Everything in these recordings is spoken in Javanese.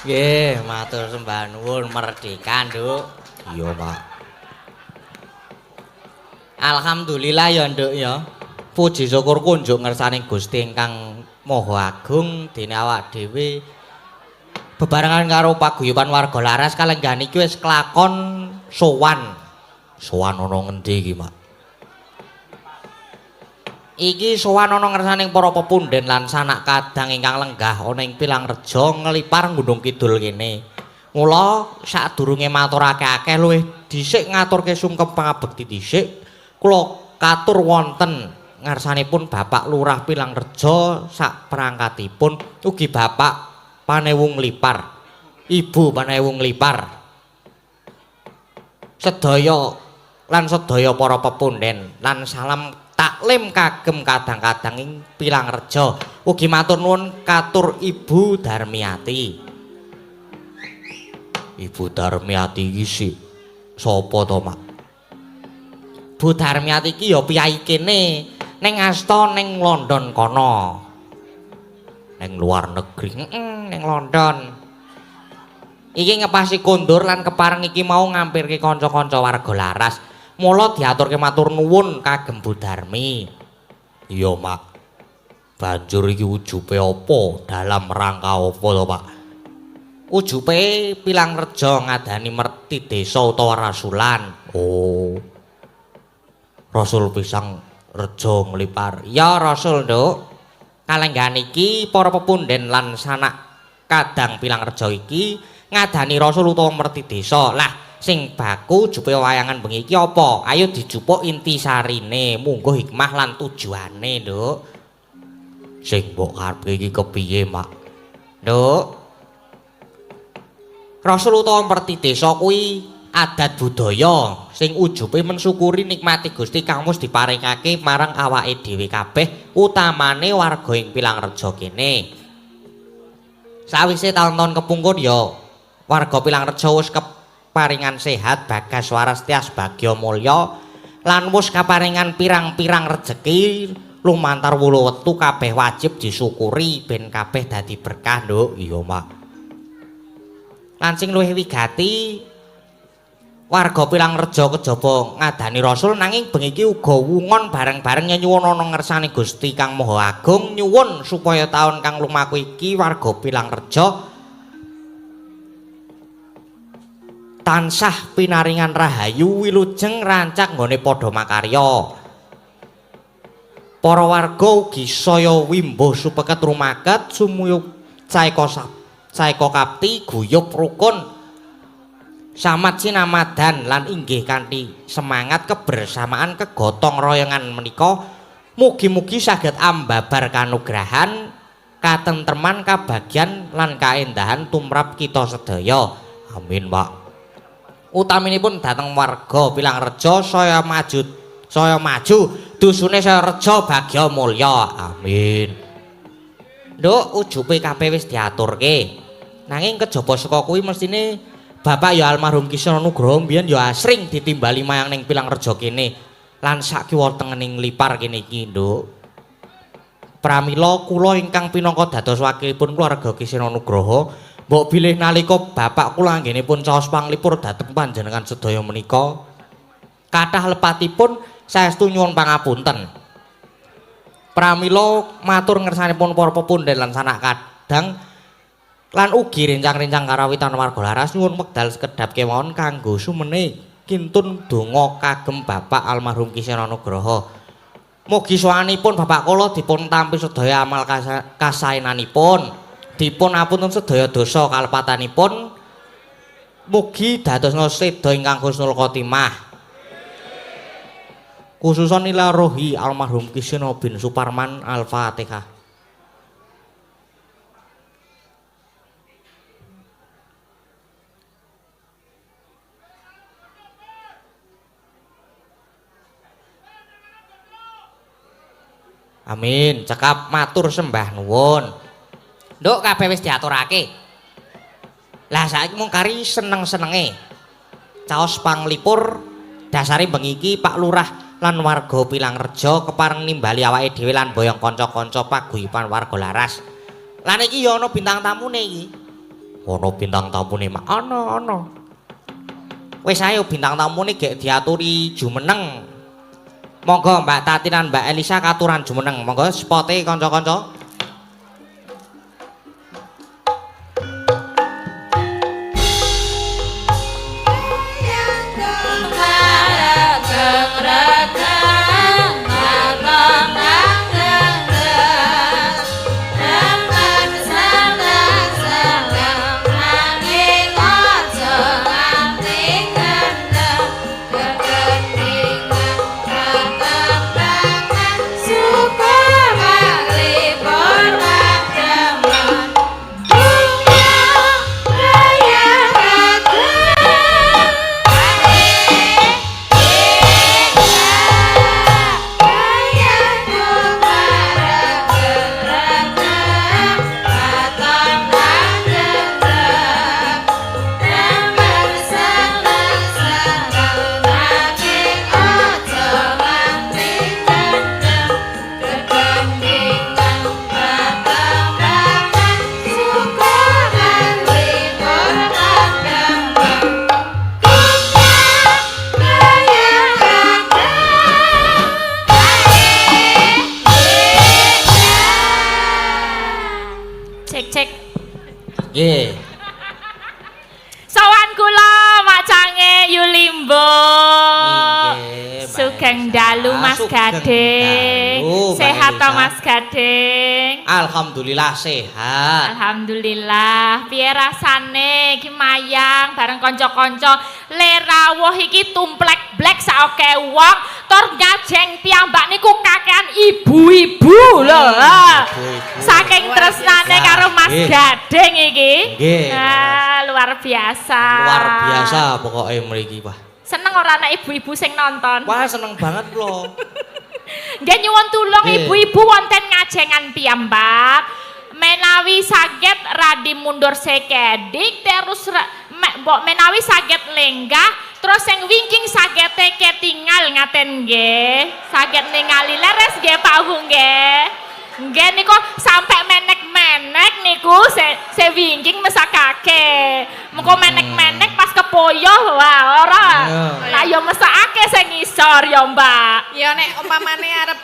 Nggih, matur sembah nuwun merdeka, Nduk. Iya, Pak. Alhamdulillah ya, Nduk ya. Puji syukur kunjuk ngersaning Gusti ingkang Maha Agung dene awak dhewe bebarengan karo paguyuban warga laras kalenggan iki wis kelakon sowan. Sowan ana ngendi iki, Mak? Iki sowan ana ngersaning para pepunden lan sanak kadang ingkang lenggah ana ing Pilangreja nglipar Gunung Kidul kene. Mula sadurunge maturake akeh luwih dhisik ngaturke sungkem pangabekti dhisik kula katur wonten ngarsanipun Bapak Lurah Pilangreja sak perangkatipun ugi Bapak Panewung Lipar, Ibu Panewung Lipar. Sedaya lan sedaya para pepunden lan salam taklim kagem kadang-kadang ing Pilangreja. Ugi matur nuwun katur Ibu Darmiati. Ibu Darmiati iki sih sapa to, Mak? Bu Darmiati iki ya piyai kene ning asta ning London kono. Ning luar negeri. Ning London. Iki ngepasi kondur lan kepareng iki mau ngampirke kanca-kanca warga laras. Mula diaturke matur nuwun kagem Bu Darmi. Iya, Mak. Banjur iki ujube apa? Dalam rangka apa to, Pak? Ujube Pilangreja ngadani merti desa utawa rasulan. Oh. Rasul Pisang Reja nglipar. Ya Rasul, Nduk. Kalenggan iki para pepunden lan sanak kadang Pilangreja iki ngadani rasul utawa merti desa. Lah, sing baku jupe wayangan bengi iki apa? Ayo dijupuk intisarine, munggo hikmah lan tujuane, Nduk. Sing mbok karepe iki kepiye, Mak? Nduk. Rasul utawa merti desa kuwi adat budaya sing ujube mensyukuri nikmati Gusti kang wis diparingake marang awake dhewe kabeh utamane warga ing Pilangreja kene. Sawise taun-taun kepungkur ya warga Pilangreja wis keparingan sehat bagas waras tias bagya mulya lan wis kaparingan pirang-pirang rejeki lumantar wulu wetu kabeh wajib disyukuri ben kabeh dadi berkah, Nduk. Iya, Mak. Lan sing luwih wigati warga Pilangreja kejaba ngadani rasul nanging bengi iki uga wungon bareng-bareng nyuwun ana ngersane Gusti Kang Maha Agung nyuwun supaya taun kang lumaku iki warga Pilangreja tansah pinaringan rahayu wilujeng rancak nggone padha makarya. Para warga ugi saya wimbuh supeket rumaket sumuyup caeka kapti guyub rukun samat sinamadan lan inggih kanthi semangat kebersamaan kegotong royongan menika mugi-mugi saged ambabar kanugrahan katentreman kabagyan lan kaendahan tumrap kita sedaya. Amin, Pak. Utaminipun dhateng warga Pilangreja saya maju dusune saya reja bagya mulya. Amin. Nduk, ujube kabeh wis diaturke. Nanging kejaba saka kuwi mestine Bapak ya almarhum Kisna Nugroho mbiyen ya asring ditimbali mayang ning Pilangreja kene lan sak kiwa tengening lipar kene iki, Nduk. Pramila kula ingkang pinangka dados wakilipun keluarga Kisna Nugroho mbok bilih nalika bapak kula anggenipun caos panglipur dhateng panjenengan sedaya menika kathah lepatipun saestu nyuwun pangapunten. Pramila matur ngersanipun para pepunden lan sanak kadang lan ugi rencang-rencang karawitan warga laras nyuwun wekdal sekedhap kemawon kanggo sumene kintun donga kagem Bapak almarhum Kisna Nugroho. Mugi sawanipun Bapak kula dipun tampi sedaya amal kasaenanipun, dipun apunten sedaya dosa kalepatanipun. Mugi dadosna seda ingkang husnul khotimah. Khususan ila rohi almarhum Kisna bin Suparman. Al-Fatihah. Amin. Cekap matur sembah nuwun. Nduk kabeh wis diaturake. Lah saiki mung kari seneng-senenge. Caos panglipur dasare bengi iki Pak Lurah lan warga Pilangreja kepareng nimbali awake dhewe lan boyong kanca-kanca paguyuban warga laras. Lan iki ya ana bintang tamune iki. Ono bintang tamune Mak. Ono. Wis ayo bintang tamune gek diaturi jumeneng. Monggo Mbak Tati lan Mbak Elisa katuran jumeneng. Monggo spote kanca-kanca. Nggih. Sowan kula macange Yulimbo. Sugeng dalu Mas Gading. Sehat to Mas Gading? Alhamdulillah sehat. Alhamdulillah. Piye rasane iki mayang bareng kanca-kanca le rawuh iki tumplek blek saoke wong tur ngajeng piyambak niku kakean ibu-ibu lho. Saking tresnane karo Mas Gading iki. Luar biasa. Luar biasa pokoke mriki, Pak. Seneng ora anak ibu-ibu sing nonton? Wah, seneng banget kula. Nggih nyuwun tulung ibu-ibu wonten ngajengan piyambak. Menawi saged radi mundur sekedik terus mbok menawi saged lenggah terus sing wingking saged ketinggal ngaten nggih. Saged ningali leres nggih Pak Hu nggih. Nggih niku sampe menek-menek niku se wingking mesakake. Mengko menek-menek pas kepoyoh wah ora. Lah ya mesakake sing ngisor ya Mbak. Ya nek umpamane arep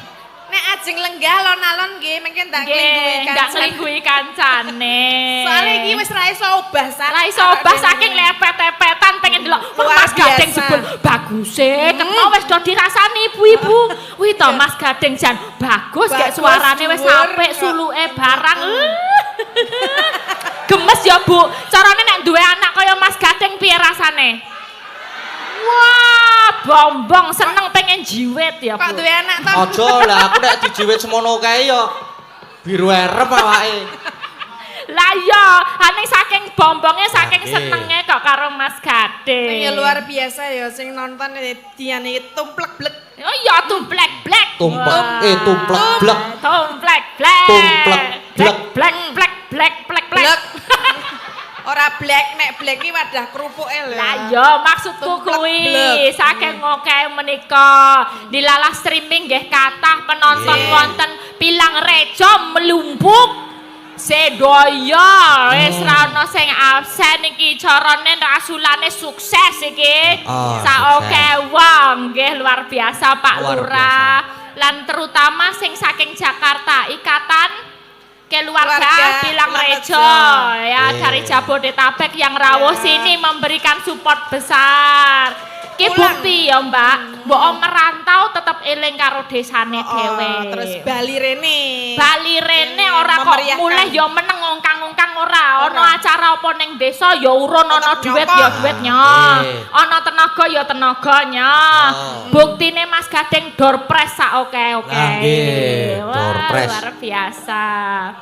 nek ajeng lenggah alon-alon nggih mungkin ndak nglingguhi kancane. Soale iki wis ra iso obah Ra iso obah saking lepet-lepetan pengen delok Mas Gading jebul baguse ketemu wis do dirasani ibu-ibu. Wih to Mas Gading jan bagus gek suarane wis apik suluke barang. Gemes ya Bu. Carane nek duwe anak kaya Mas Gading piye rasane? Wah, bombong seneng pengen jiwit ya Bu. Kok duwe anak to? Aja lah aku nek dijiwit semono kae ya biru erep awake. Lah iya, ane saking bombongnya saking senenge kok karo Mas Gading. Ya luar biasa ya sing nonton diane tumplek-blek. Oh iya tumplek-blek. Tumplek-blek. Tumplek-blek. Tumplek-blek. Ora black nek black iki wadah kerupuke lho. Lah iya maksudku kuwi saking ngoke menika dilalah streaming nggih kathah penonton wonten Pilang Rejo Melumpuk sedoyo wis ra ono sing absen iki carane rasulane sukses iki. Saoke wong nggih luar biasa Pak Lurah lan terutama sing saking Jakarta Ikatan Keluarga Pilang Rejo ya dari Jabodetabek yang rawuh sini memberikan support besar. Ki bukti ya Mbak, mbok merantau tetep eling karo desane dhewe. Terus Bali rene. Bali rene ora kok mulih ya meneng ngongkang-ngongkang ora. Ana acara apa ning desa ya urun ana duit ya duitnya. Ana tenaga ya tenaganya. Buktine Mas Gading door press saoke-oke. Nggih, door press. Luar biasa.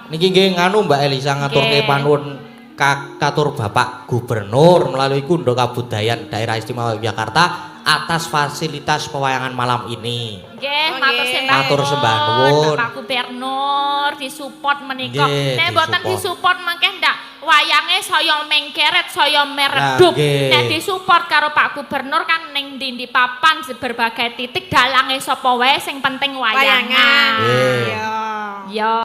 Niki nggih nganu Mbak Elisa ngaturke panuwun katur Bapak Gubernur melalui Kundo Kabudayan Daerah Istimewa Yogyakarta atas fasilitas pewayangan malam ini. Nggih, matur sembah nuwun. Bapak Gubernur disupport menika. Nek mboten disupport mangke ndak wayange saya mengkeret, saya Lah, meredup. nggih. Nek disupport karo Pak Gubernur kan ning ndi papan berbagai titik dalange sapa wae sing penting wayangan. Iya. Ya,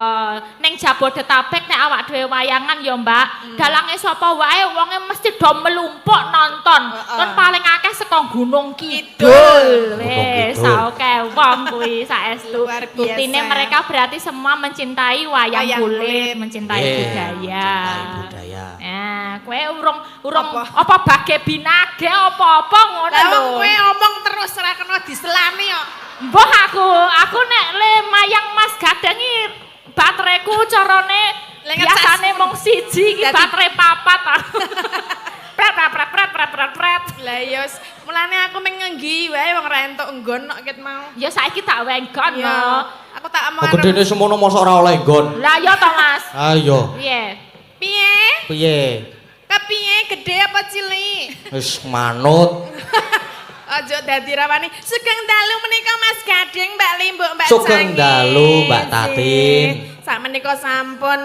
ning Jabodetabek nek awak dhewe wayangan ya, Mbak. Dalange sapa wae wonge mesti do melumpuk nonton. Kan paling akeh saka Gunung Kidul. Wis, Kidul. saoke wong kuwi saestu. Luar biasa. Buktine mereka berarti semua mencintai wayang Wayang kulit, kulit. mencintai Nggih, budaya. mencintai budaya. Nah, kowe urung Apa? apa bage binage apa-apa ngono Lah lho. wong kowe omong terus ora kena diselami kok. Mbah aku nek le mayang Mas Gadengi bateraiku carane Le biasane ngecas. mung siji iki Dadi- baterai papat. Pret. Lah ya wis, mulane aku meng ngenggi wae wong ra entuk nggon kok ket mau. Ya saiki tak wenggon Iya. no. Aku tak omong Kok gedene semono mosok ora oleh nggon. Lah ya to Mas. Ayo, Piye? piye? piye? Kepiye gede apa cilik? Wis manut. Aja dadi rawani. Sugeng dalu menika Mas Gading, Mbak Limbuk, Mbak Sugeng Canggih. dalu, Mbak Tatin. Sak menika sampun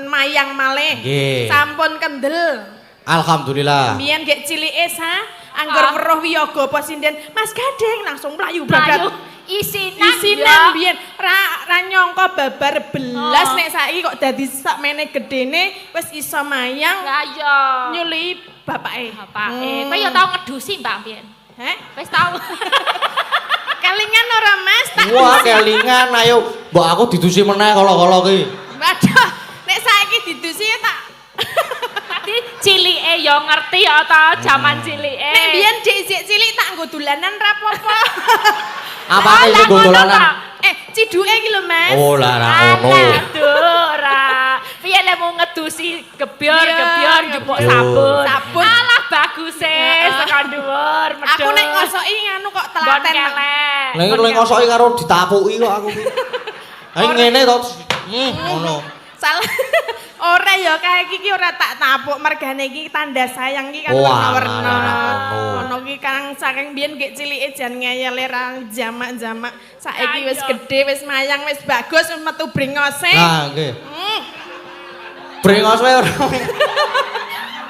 mayang malih. Nggih. Sampun kendel. Alhamdulillah. Biyen gek cilike anggur weruh wiyaga apa sinden, Mas Gading langsung mlayu bablat. Mlayu isinan Isinan ya. biyen ra nyangka babar belas Oh. nek saiki kok dadi sakmene gedene wis iso mayang Lah ya. nyuli bapake. Bapake. Kowe ya tau ngedusi Mbak Biyen. Heh? Wis tau. Kelingan ora Mas? Tak Wah, kelingan ayo. Mbok aku didusi meneh kala-kala ki. Waduh, nek saiki didusi ya tak. Tadi cilike ya ngerti ya ta jaman cilike. Nek biyen dik cilik tak nggo dolanan ra apa-apa. Apane sing nggo dolanan? Ciduke iki lho Mas. Oh, lah ra ngono. Aduh, ora. Piye lek mau ngedusi gebyur njupuk Gebyur. sabun. Sabun. Alah bagus e saka dhuwur medhot. Aku nek ngosoki nganu kok Nggon telaten. kelek. Lha ngosoki karo ditapuki kok aku ki. Ayo ngene to. Ngono. Salah. Ora ya kae iki ora tak tapuk mergane iki tanda sayang iki kan Wah, warna-warna. alah, ngono. Ono ki kang saking biyen gek cilike jan ngeyel ra jamak-jamak. Saiki wis Ayo. gedhe, wis mayang, wis bagus, wis metu bringose. Lah nggih. Hmm. Brengos wae ora.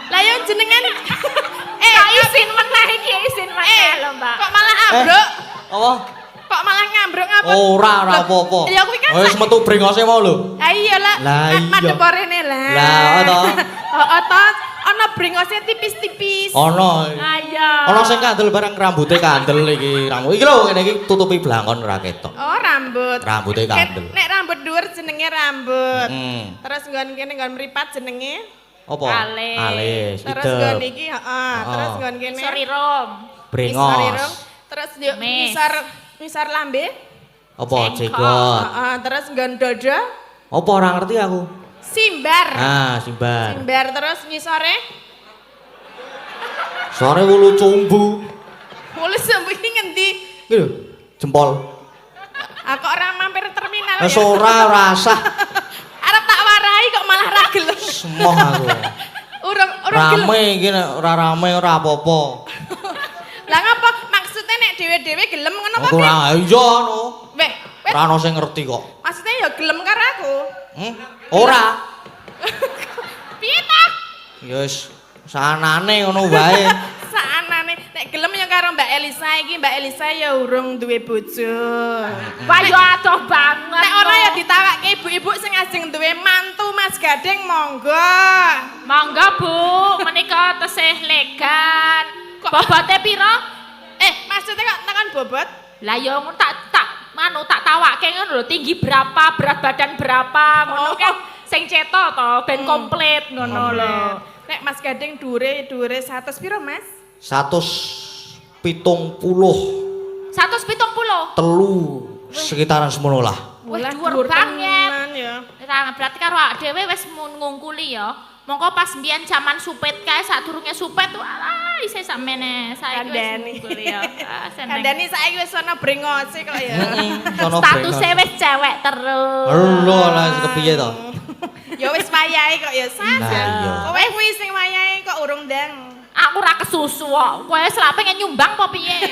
Lah yo jenengan Kok isin meneh iki isin meneh lho, Mbak. kok malah ambruk? Apa? Kok malah ngambruk ngapa? Ora apa-apa. Ya kuwi kan Wis metu brengose mau lho. lah iya lah. Lah iya. Madhep rene lah. Lah, to. Heeh to. Ana bringose tipis-tipis. Ono. Ayo. Ono sing kandel barang rambute kandel iki. Rambut iki lho ngene iki tutupi blangkon ora ketok. Oh, rambut. Rambute kandel. Nek rambut dhuwur jenenge rambut. Hmm. Terus nggon kene nggon mripat jenenge. Apa? Alis. Alis. Terus Idep. nggon iki heeh. Terus nggon kene. Sorry Rom. Brengos. Isor. Terus yo Mes. misar lambe. Apa Jengkol. jenggot? Heeh, terus nggon dodo. Apa ora ngerti aku? Simbar. Ah, simbar. Simbar terus ngisore. Sore wulu cumbu. Mulai sembuh iki ngendi? Iki lho, jempol. Aku ora mampir terminal Wis ya. ora rasah. Arep tak warai kok malah ra gelem. Semoh aku. Urung gelem. Rame iki nek ora rame ora apa-apa. Lah ngapa maksudnya nek dhewe-dhewe gelem ngono apa? Aku Ki? ora iya no. Weh, weh, Ora ono sing ngerti kok. maksudnya ya gelem karo aku. Ora. Piye ta? Ya wis sanane ngono wae. Saanane nek gelem ya karo Mbak Elisa iki, Mbak Elisa ya urung duwe bojo. Wah yo adoh banget. Nek ora no. ya ditawake ibu-ibu sing ajeng duwe mantu Mas Gading monggo. Monggo Bu, menika tesih legan. Bobote pira? Maksudnya kok tekan bobot? Lah yo ngono tak tawake ngono lho, tinggi berapa, berat badan berapa, ngono Oh. kan sing ceto to ben komplit ngono lho. Nek Mas Gading dure 100 piro Mas? 170 170. telu sekitaran semono lah. Wih, Lah, dhuwur dhuwur banget. tenan ya. Nah, berarti karo awak dhewe wis ngungkuli ya. Mongko pas mbiyen zaman supet kae sadurunge supet alah isih sakmene saiki wis Kandhani. ngungkuli ya. Ah, seneng. Kandhani saiki wis ana brengose kok ya. Sono Statuse wis cewek terus. Lho lah kepiye to? Ya wis wayahe kok ya Sas. Nah, iya. Kowe kuwi sing wayahe kok urung ndang. Aku ora kesusu kok. Kowe selak pengen nyumbang apa piye?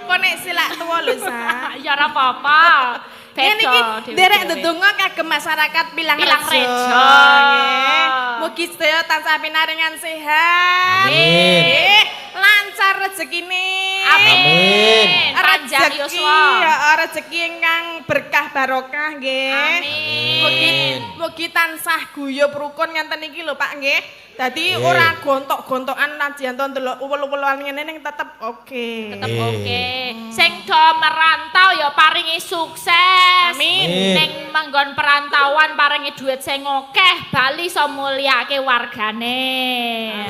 Kok nek silak tuwa lho Sas. Ya ora apa-apa. Ngene iki nderek ndedonga kagem masyarakat Pilang Pilang Rejo. Rejo. Nggih. Mugi sedaya tansah pinaringan sehat. Amin. Nggih, lancar rezekine. Amin. Panjang Rezeki, yuswa. ya rezeki ingkang berkah barokah nggih. Amin. Mugi tansah guyub rukun ngenten iki lho Pak nggih. Dadi Nggih. ora gontok-gontokan najan to ndelok uwel-uwelan ngene ning tetep oke. Tetep oke. Sing do merantau ya paringi sukses. Amin. Ning manggon perantauan paringi duit sing akeh, bali iso mulyake wargane.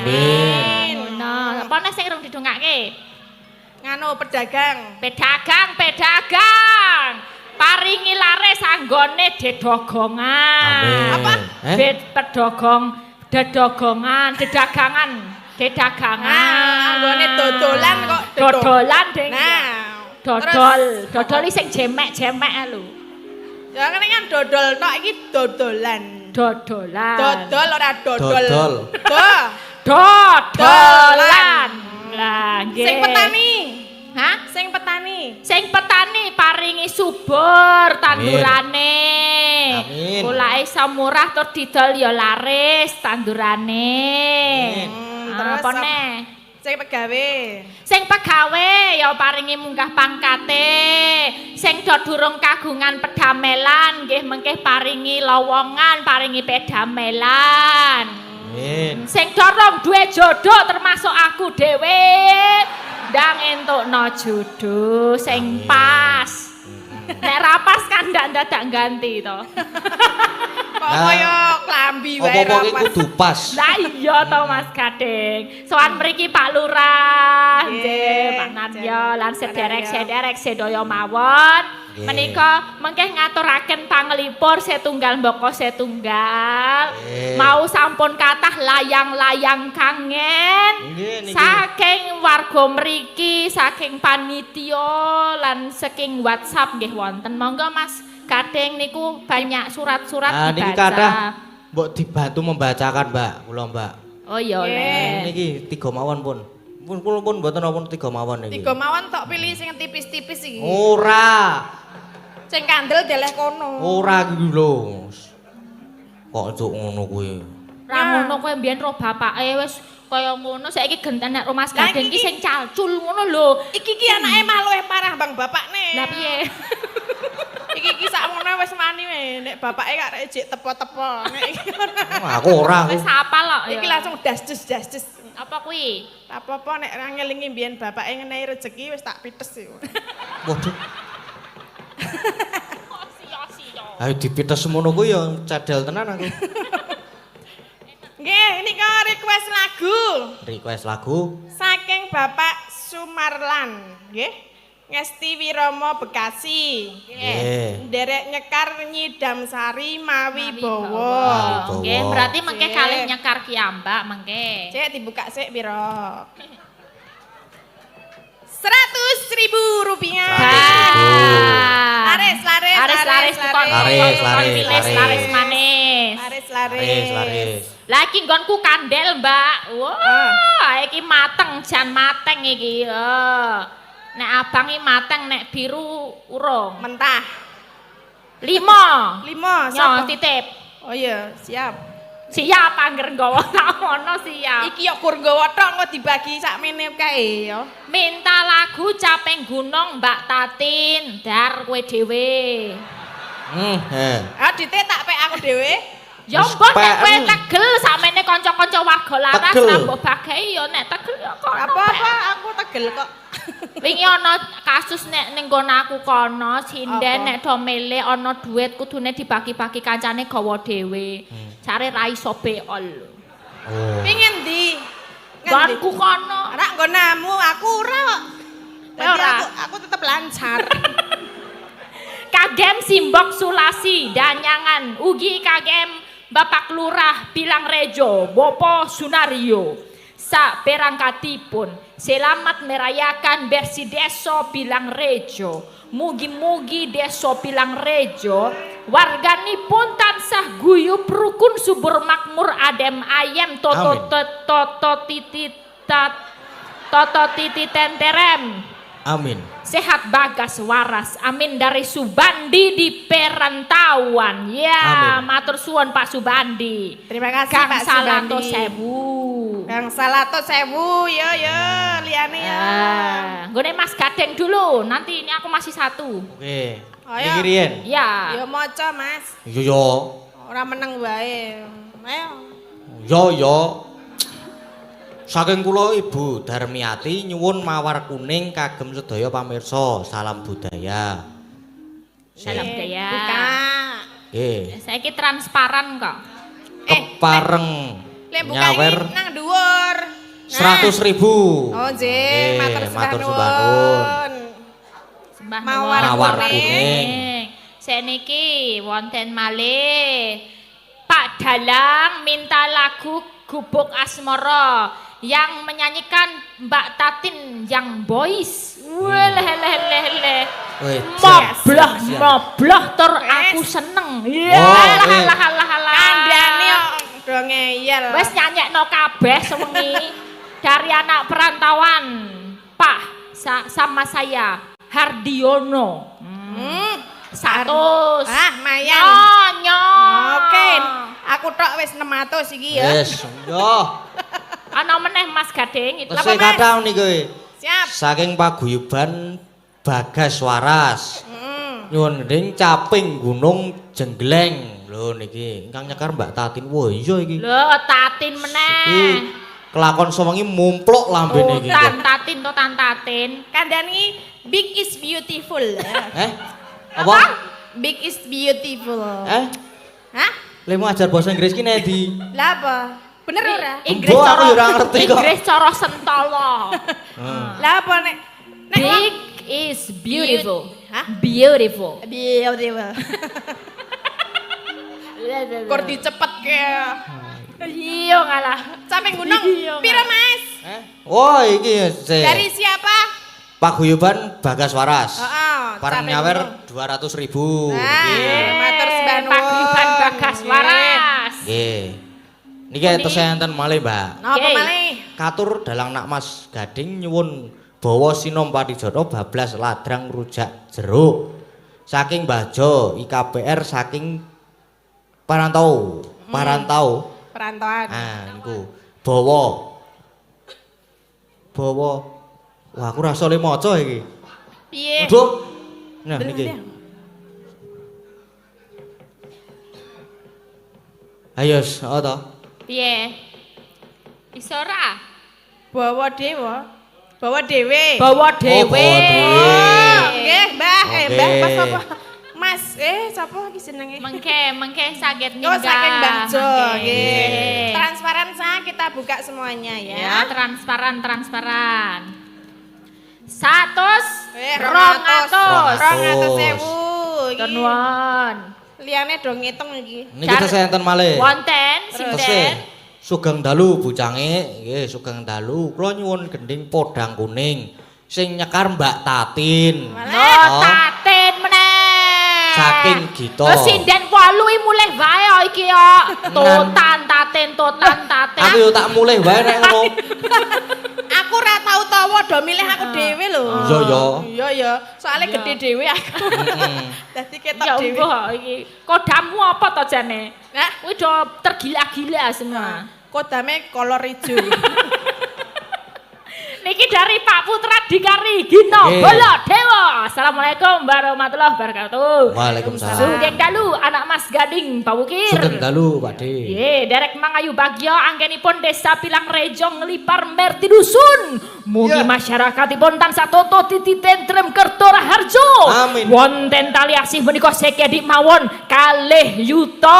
Amin. Ngono. Apa nek sing rung didongake? Nganu pedagang. Pedagang. Paringi laris anggone dedagongan. Amin. Apa? Dedagangan. Anggone dodolan kok Dodolan ding. Nah, Dodol sing jemek-jemek lho. Ya ngene kan dodol tok iki dodolan. Dodolan. Dodol ora dodol. Dodol. Dodolan. Lah nggih. Sing petani. Hah? Sing petani. Sing petani paringi subur tandurane. Amin. Kulake iso murah tur didol ya laris tandurane. Terus Apa neh? Sing pegawe. Sing pegawe ya paringi munggah pangkate. Sing do durung kagungan pedamelan nggih mengke paringi lowongan, paringi pedamelan. Amin. Sing dorong duwe jodoh termasuk aku dhewe. Ndang entukno jodoh sing pas. Nek ra pas kan ndak dadak ganti to. Kok kaya klambi wae Apa-apa iki ra pas. kudu pas. Lah iya to Mas Gading. Sowan mriki Pak Lurah, Nggih, nggih Pak Naryo lan Pak sederek-sederek sedaya mawon. Nggih. Menika mengke ngaturaken panglipur setunggal mboko setunggal. Nggih. Mau sampun kathah layang-layang kangen. Nggih niki. Saking warga mriki, saking panitia lan saking WhatsApp nggih wonten. Monggo Mas Gading niku banyak surat-surat Ah niki dibaca. kathah mbok dibantu membacakan, Mbak. Kula, Mbak. Oh iya le. Niki 3 mawon pun. Pun mboten napa 3 mawon niki. Tiga mawon tok pilih sing tipis-tipis iki. Ora. Sing kandel deleh kono. Ora iki lho. Kok cuk ngono kuwi. Ra ngono kowe mbiyen ro bapake wis kaya ngono saiki genten nek Mas Lah, Gading ki iki- sing calcul ngono lho. Iki anake mah luwih parah bang bapakne. Lah piye? Iki sakmono wis wani wae nek bapake karek jek tepo-tepo. Nek iki Aku ora aku. Wis apal kok ya. iki langsung dasjus. Apa kuwi? Apa-apa nek ra ngelingi mbiyen bapake ngenehi rezeki wis tak pites yo. Waduh. Sia-sia. Ayo dipites semono kuwi ya cadel tenan aku. Nggih, nika request lagu Request lagu. saking Bapak Sumarlan, nggih. Ngesti Wiromo Bekasi. Nggih. Nderek nyekar Nyidam Sari Mawi Bowo. Bowo. Nggih, berarti mengke Nggih. kalih nyekar kiambak mengke. Cek dibuka sik piro? 100.000 rupiah. Laris. Laris tukang Laris, laris manis. Laris. Lagi nggonku kandel, Mbak. Wah, iki mateng, jan mateng iki. Nek abang iki mateng, nek biru urung. Mentah. 5. 5 Nyo sapa? titip. Oh iya, siap. Siap angger nggawa tamono siap. Iki yo kur nggawa tok kok dibagi sakmene kae yo. Minta lagu Caping Gunung Mbak Tatin, dar kowe dhewe. Ah dite tak pek aku dhewe. Ya Wis mbok nek kowe peken. tegel sakmene kanca-kanca warga laras Tegel. lah mbok bagei ya nek tegel ya kono. Apa-apa aku tegel kok. Wingi ana kasus nek ning nggon aku kono sinden Apa? nek do milih ana duit kudune dibagi-bagi kancane gawa dhewe. Care ra iso beol. Oh. Pingin ndi? Nggonku kono. Ora nggonamu, aku ora kok. Dadi Ora. aku tetep lancar. Kagem Simbok Sulasi Danyangan ugi kagem Bapak Lurah Pilang Rejo Bopo Sunario sak perangkatipun selamat merayakan bersih deso Pilang Rejo mugi-mugi deso Pilang Rejo warganipun tansah guyub rukun subur makmur adem ayem toto Amin. titi tenterem Amin. Sehat bagas waras. Amin dari Subandi di perantauan. Ya, Amin. matur suwun Pak Subandi. Terima kasih Kang Pak Salato Subandi. Sewu. Kang Salato Sewu, yo liyane ya. Nggone Mas Gadeng dulu. Nanti ini aku masih satu. Oke. Ayo. Iki riyen. Ya. Yo maca Mas. Yo. Ora meneng wae. Ayo. Yo. Saking kula Ibu Darmiati nyuwun mawar kuning kagem sedaya pamirsa. Salam budaya. Salam budaya. Buka. Nggih. Saiki transparan kok. Kepareng Lek buka nyawer ini nang dhuwur. 100.000. Oh, nggih, matur sembah nuwun. Sembah Mawar nuwun. Mawar kuning. Seniki wonten malih Pak Dalang minta lagu Gubuk Asmara yang menyanyikan Mbak Tatin yang boys. Welelelele. Wih, Mobloh tur aku seneng. Ya Oh, lah. Kandhane kok do ngeyel. Wes nyanyekno kabeh sewengi dari anak perantauan. Pak sama saya Hardiono. Satu. Mayan. Nyo. Oke. Aku tok wis 600 iki ya. Yes, yo. Ana meneh Mas Gading itu. Tesih kathah niki. Siap. Saking paguyuban Bagas Waras. Nyuwun gending caping Gunung Jenggleng. Lho niki ingkang nyekar Mbak Tatin. Wah iya iki. Lho Tatin meneh. Iki kelakon sewengi mumpluk lambene iki. Tan Tatin. Kandhani big is beautiful. Apa? Big is beautiful. Hah? Lemu ajar bahasa Inggris ki ndi? Lah apa? Bener ora? Inggris Mbok, aku cara ya ora ngerti kok. Inggris cara sentolo. Lah apa nek Big is beautiful. Hah? Beautiful. beautiful. Kur dicepetke. Iya ngalah. Sampai gunung piro Mas? Oh iki sih. Dari siapa? Paguyuban Bagas Waras. Heeh. Parang nyawer 200.000. Nggih. Matur sembah nuwun. Paguyuban Bagas Waras. Nggih. Niki tesih enten malih, Mbak. Napa Oke. malih? Katur dalang nak Mas Gading nyuwun bawa sinom padijono bablas ladrang rujak jeruk. Saking Mbah Jo IKPR saking Parantau. Perantauan. Niku. Bawa. Wah, aku rasa le maca iki. Piye? Aduh. Nah, niki. Ayo, to. Piye? Iso ora? Bawa dewa. Bawa dewe. Bawa Oh, dhewe. bawa dhewe. Nggih, Mbah. Oke. Mbah pas sapa? Mas, sapa iki jenenge? Mengke saged Oh, ninggah. saking Mbah Jo. Mengke. Nggih. Transparan kita buka semuanya Ya, ya. transparan. 100 200. 200.000 iki. Nuwun. Liyane do ngitung iki. Niki tesih enten malih. Wonten Tesih. sinten? Sugeng dalu bucange, nggih sugeng dalu. Kula nyuwun gending podang kuning sing nyekar Mbak Tatin. No, Tatin meneh. Saking Gito. Wes sinden 8 iki mulih wae kok iki yo. Totan Tatin. Aku yo tak mulih wae nek ngono. Aku ora tau tawa do milih aku dhewe lho. Iya ya. Iya ya, soalnya gede dhewe aku. Dadi ketok Ya dhewe. mbah iki. Kodamu apa to jane? Nah, Kuwi do tergila-gila semua. kodame kolor ijo. Niki dari Pak Putra Dikari Gino Nggih. Bolo Dewa. Assalamualaikum warahmatullahi wabarakatuh. Waalaikumsalam. Sugeng dalu anak Mas Gading Pak Wukir. Sugeng dalu, Pak De. Ye, derek mangayu bagya anggenipun Desa Pilang Rejo nglipar merti dusun. Mugi masyarakatipun tansah toto titi tentrem kerto raharjo. Amin. Wonten tali asih menika sekedik mawon kalih yuta.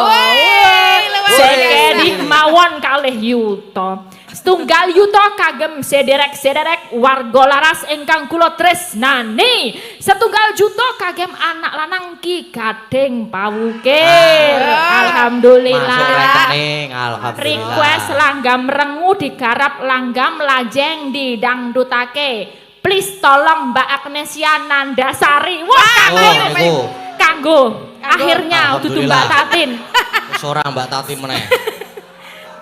luar Sekedik mawon kalih yuta. Setunggal yuta kagem sederek-sederek warga laras ingkang kula tresnani. Setunggal juta kagem anak lanang Ki Gading Pawukir. Masuk Alhamdulillah. rekening, alhamdulillah. Request langgam rengu digarap langgam lajeng didangdutake. Please tolong Mbak Agnesia Nandasari. Wah, niku. kanggo akhirnya dudu Mbak Alhamdulillah. Tatin. Wis ora Mbak Tatin meneh.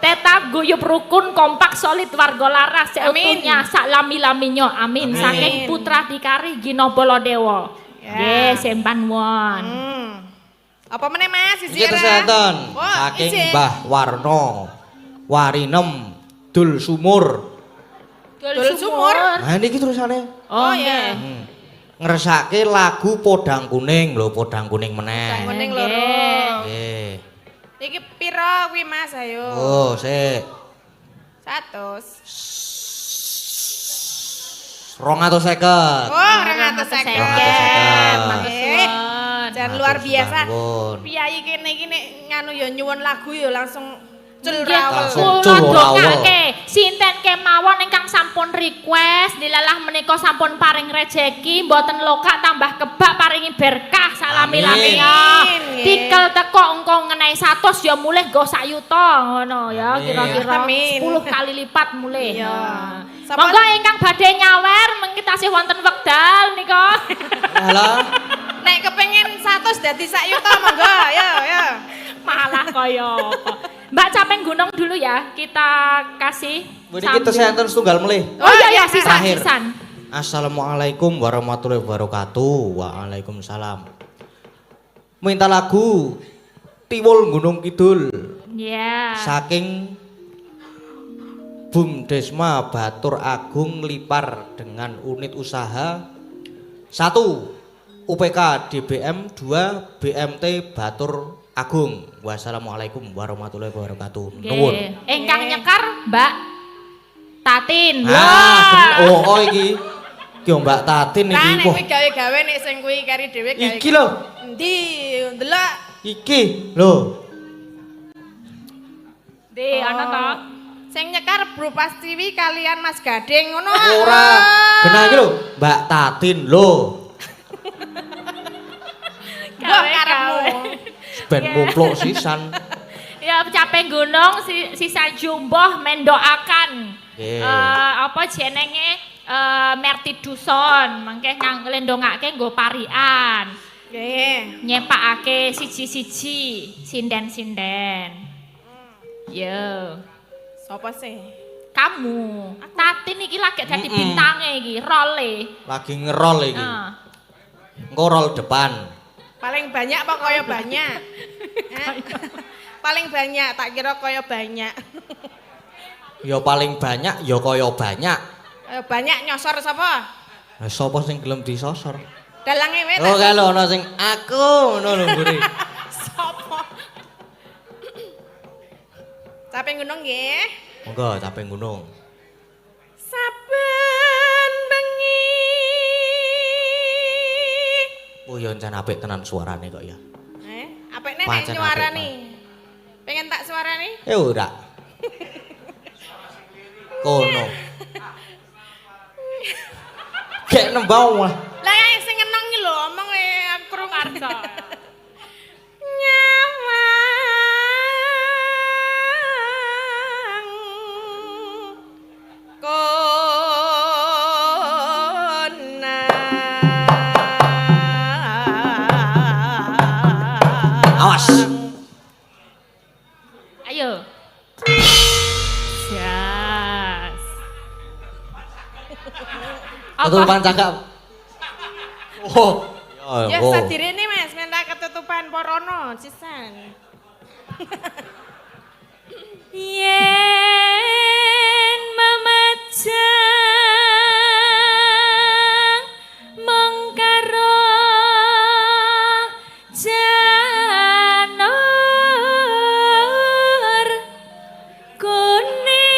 tetap guyub rukun kompak solid warga laras seutuhnya sak lami-laminyo amin. Saking putra dikari Gino Baladewa. Nggih, sempan won. Apa meneh Mas sisi Iki kesehatan saking Mbah Warno Warinem Dul Sumur. Dul Sumur. Nah niki terusane. Oh nggih. Ngresake lagu Podang Kuning lho, Podang Kuning meneh. Kuning loro. Nggih. Iki pira kuwi Mas ayo? Oh, sik. 100. 250. Oh, 250. Dan luar biasa. Piyayi kene iki nek nganu ya nyuwun lagu ya langsung Langsung Ndongake sinten kemawon ingkang sampun request dilalah menika sampun paring rejeki mboten lokak tambah kebak paringi berkah salami-lamia tikel teko engko ngenehi 100 ya mulih nggo sak yuta ngono ya kira-kira 10 kali lipat mulih ya monggo ingkang badhe nyawer mengki tasih wonten wekdal nika Alah nek kepengin 100 dadi sak yuta monggo ya malah kaya apa Mbak Capeng Gunung dulu ya, kita kasih. Mriki kesehatan setunggal melih. Oh iya, sisan. Assalamualaikum warahmatullahi wabarakatuh. Waalaikumsalam. Minta lagu Tiwul Gunung Kidul. Ya. Saking Bum Desma Batur Agung Lipar dengan unit usaha 1 UPK DBM 2 BMT Batur Agung. Wassalamualaikum warahmatullahi wabarakatuh. Nuwun. Ingkang nyekar Mbak Tatin. Oh iki. Ki Mbak Tatin iki. Nek kuwi gawe-gawe nek sing kuwi kari dhewe gawe. Iki lho. Endi ndelok. Iki lho. Di ana to. Sing nyekar Bro Pastiwi kalian Mas Gading ngono. Ora. Genah iki lho, Mbak Tatin lho. Karepmu. Ben mumpluk sisan. Ya Capeng Gunung sisa jumboh mendoakan. Apa jenenge Merti Duson mangke nglendongake nggo parian. Nggih. Nyepakake siji-siji sinden-sinden. Yo. Sopo sih? Kamu. Tatin iki lagi dadi bintange iki, role. Lagi ngerol iki. Engko rol depan. Paling banyak apa kaya banyak? Paling banyak, tak kira kaya banyak. Ya paling banyak, ya kaya banyak. Banyak nyosor sapa? Lah sapa sing gelem disosor? Dalange wit. Oh kalau ana sing aku ngono lho mburi. Sapa? Capeng Gunung nggih. Monggo Capeng Gunung. Saben bengi. Oh ya jan apik tenan suarane kok ya. Apik nek nyuarani. Pengen tak suarani? Ora. Kono. Gek nembang lah. Lah yang sing ngenong iki lho omong krung arsa. Nyawang kona. Awas. Ayo. Jas. Ketutupan cakap. Oh. Ya sadirene Mas, minta ketutupan porono sisan. Yen memajang mengkaro janur kuning.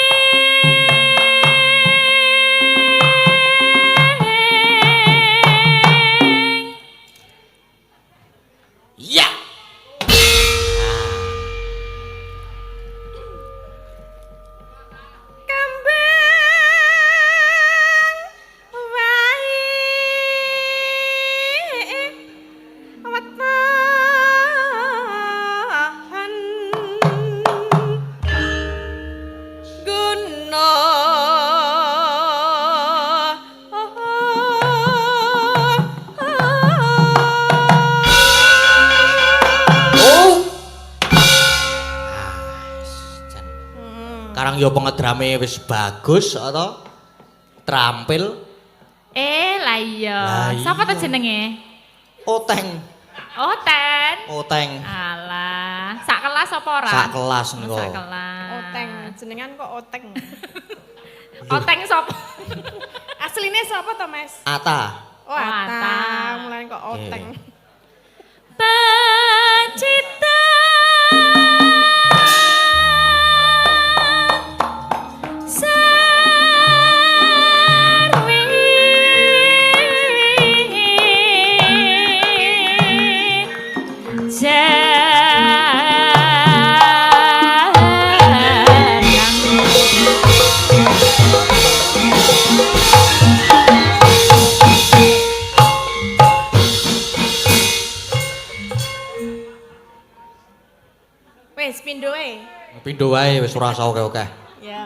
Barang yo pengedrame wis bagus atau terampil. Lah iya. Lah iya. Sapa to jenenge? Oteng. Oh, Ten. Oteng. Alah, sak kelas apa ora? Sak kelas niku. Sak kelas. Oteng, jenengan kok oteng. Oteng sapa? Asline sapa to, Mas? Ata. Oh, Ata. Ata, mulane kok oteng. Pacita sarwi Wes pindho e. Pindho wae wis ora usah oke-oke. Ya.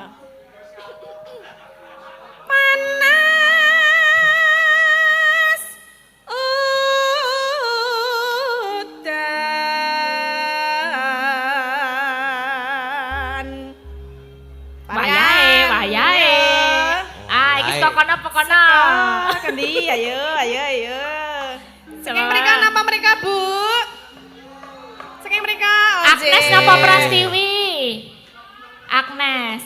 Wayahe. Ah, iki Wayahe. kono apa kono? Kendi, ayo. Saking Coba. mereka napa mereka, Bu? Saking mereka. Agnes napa Prastiwi? Agnes.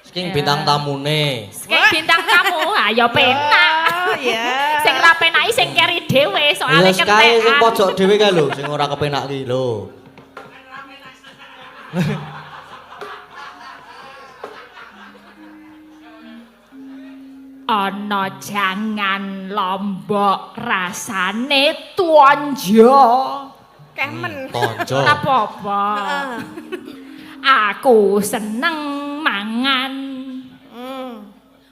Saking bintang tamune. Kayak bintang tamu, ayo penak. Oh, iya. Sing ra penaki sing keri dhewe soalnya Ya sekali sing kentekan. pojok dhewe kae lho, sing ora kepenak ki lho. Ana jangan lombok rasane tuanja. Kemen. Tonjo. Ora apa-apa. Heeh. Aku seneng mangan.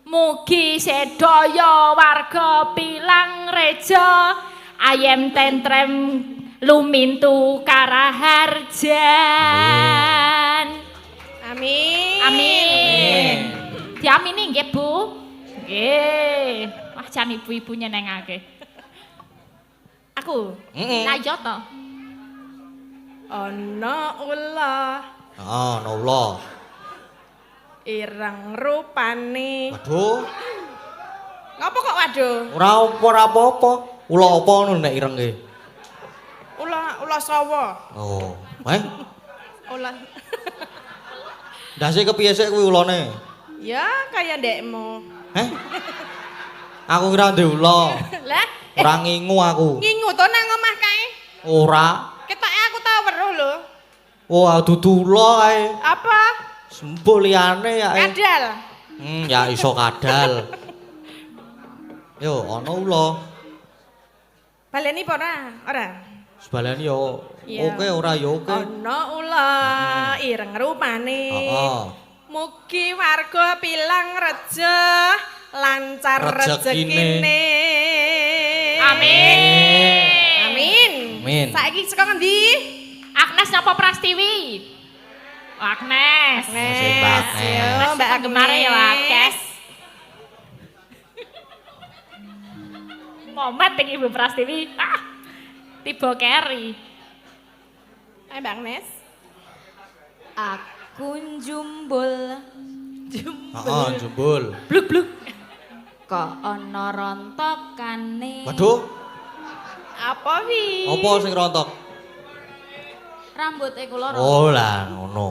Mugi sedaya warga Pilang Reja ayem tentrem lumintu karaharjan. Amin. Amin. Diamini nggih, Bu? Nggih. Wah, jan ibu-ibu nyenengake. Aku. Lah iya to. Ana ulah Heeh, Allah. ireng rupane. Waduh, Ngapa kok waduh? ora apa-apa. Ula apa ngono nek irenge? Ulah sawa. Oh, Ulah. Ndase kepiye sik kuwi ulane? Ya kaya ndekmu. Aku kira ndek ula. Lah, Ora ngingu aku. ngingu to nang omah kae. Ora. Ketoke aku tau weruh lho. Wah, dudu ula kae. Apa? Sembuh liyane ya. Kadal. Ya iso kadal. Yo, ana ula. Baleni apa ora? Ora. Sebalani yo Iya. oke ora yo oke. Ana ulah ireng rupane. Heeh. Mugi warga Pilang Reja lancar Rezekine. rezekine. Amin. Amin. Amin. Saiki saka ngendi? Agnes napa Prastiwi? Oh, Agnes. Sing Mbak Agnes. Yo, Mbak Gemar ya Agnes. Agnes. Momet iki Ibu Prastiwi. Tiba keri. Ayo Mbak Agnes. Aku njumbul Heeh, jumbul. Bluk bluk. kok ana rontokane. Waduh, Apa wi? apa sing rontok? Rambute kula rontok. Oh lah ngono.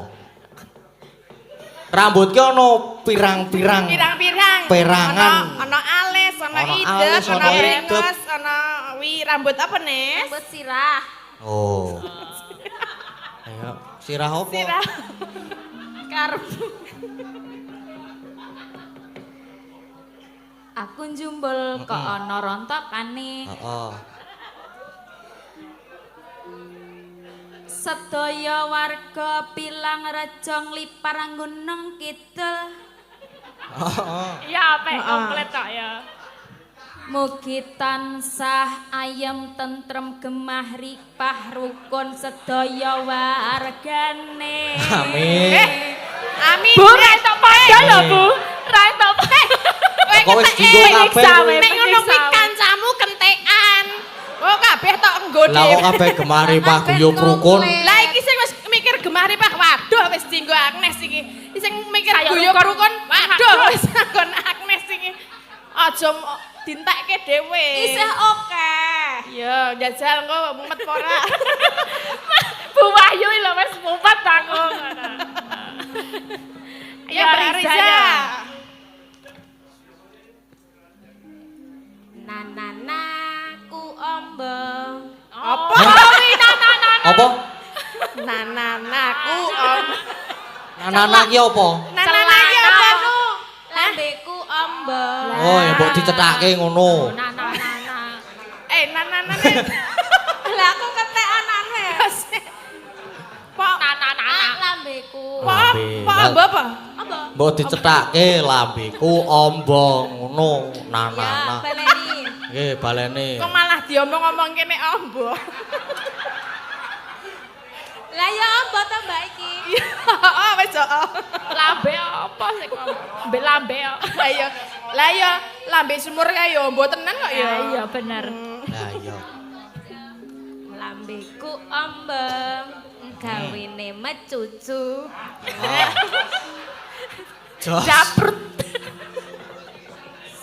Rambut ki ana pirang-pirang. Pirang-pirang. Perangan. Ana alis, ana Ana idep, alis, ana ana brengos, ana wi rambut apa, Nes? Rambut sirah. Oh. Ayo, sirah apa? Sirah. Karbu. Aku njumbul kok ana rontokane. Heeh. Sedaya warga Pilang Reja nglipar Gunung Kidul. Heeh. Ya apik komplit kok ya. Mugi tansah ayem tentrem gemah ripah rukun sedaya wargane. Amin. Amin. Bu, ra entuk padha lho, Bu. Ra entuk. Kok wis dienggo kabeh kuwi? Nek ngono kuwi kancamu kentekan. Oh kabeh tok enggo Lah kok kabeh gemari Pak guyub rukun. Lah iki sing wis mikir gemah ripah waduh wis dienggo Agnes iki. sing mikir Saya guyu rukun. rukun. Waduh wis nggon Agnes iki. Aja dintekke dhewe. Isih oke. Ya, jajal engko mumet apa ora. Bu Wahyu lho wis mumet aku. Ya, Mbak Riza. Nanana ku ombong. Apa? Apa? Nananaku om. Nanana ki apa? Nanana iki apa nu? Lambeku ombong. Oh, ya mbok dicethake ngono. Nana. Nanana. Lah aku ketek anane. Pak, Lambeku. pak, apa? Apa? Mbok dicethake lambeku ombong ngono. Ya, Nanana. baleni. Nggih, baleni. Kok malah diomong-omong kene ombo. Lah ya apa to Mbak iki? Oh, wis yo. Lambe apa sih ngomong? Mbek lambe. Lah ya, lambe sumur kae yo ombo tenan kok ya. Iya bener. Lah iya. Lambeku ombong. Gawene mecucu. Jos. Japrut.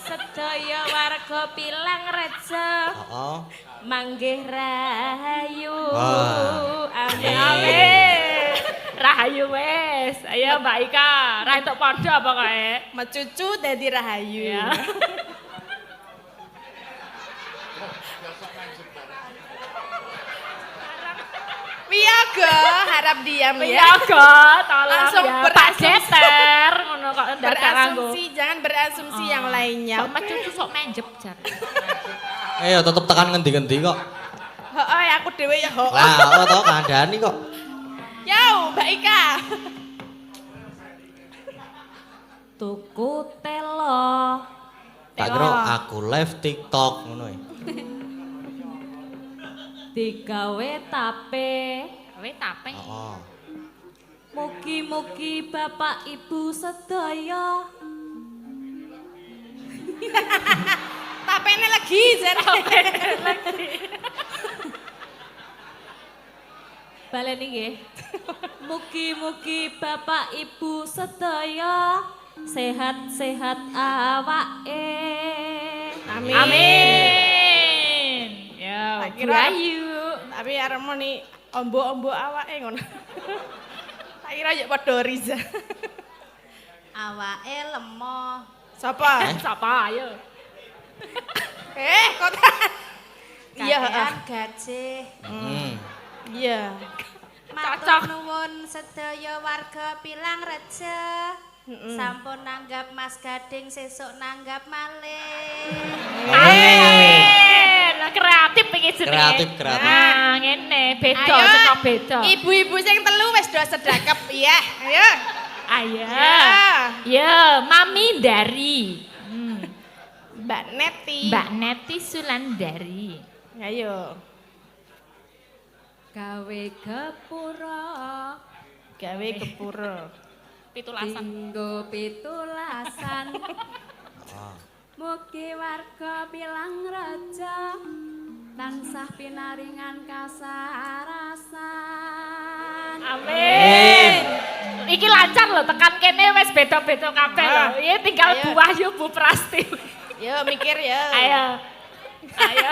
Sedaya warga Pilang Rejo. Heeh. Manggih rahayu. Wah. Amin. Amin. Rahayu wes. Ayo Mbak Ika, ra entuk padha apa kae? Mecucu dadi rahayu. Ya. Wiyaga harap diam ya. Ya ga, tolong Langsung ya. Pak berasumsi. Geter ngono kok ndak kanggo. Berasumsi, jangan berasumsi yang lainnya. Sok mecucu sok menjep jar. Ya tetep tekan ngendi-ngendi kok. Heeh, aku dhewe ya ho. Lah, kok to kandhani kok. Yo, Mbak Ika. Tuku telo. Tak kira aku live TikTok ngono ya. Digawe tape. Kowe tape. Heeh. Mugi-mugi Bapak Ibu sedaya Tapene lagi jare. baleni nggih. Mugi-mugi Bapak Ibu sedaya sehat-sehat awake. Amin. Amin. Ya, Tak Bu kira- Ayu. Tapi arepmu ni ombo-ombo awake ngono. Tak kira yo padha Riza. Awake lemah. Sapa? Sapa ayo? Kok iya, Kakean gajih. iya. Matur nuwun sedaya warga Pilang Rejo. Sampun nanggap Mas Gading, sesuk nanggap malih. Amin. Kreatif iki jenenge. Kreatif. Nah, ngene, beda Ayo, cekak beda. Ibu-ibu sing telu wis do sedekap ya. Ayo. Ayo. Ya. Ya, Mami dari Mbak Neti. Mbak Neti Sulandari. Ayo. Gawe gepura. Gawe kepuro. Pitulasan. Dinggo pitulasan. Mugi warga Pilang Rejo tansah pinaringan kasarasan. Amin. Iki lancar loh, tekan kene wis beda-beda kabeh loh. Iki tinggal Ayo. Bu Wahyu, Bu Prasti. Yo mikir ya. Ayo. Ayo.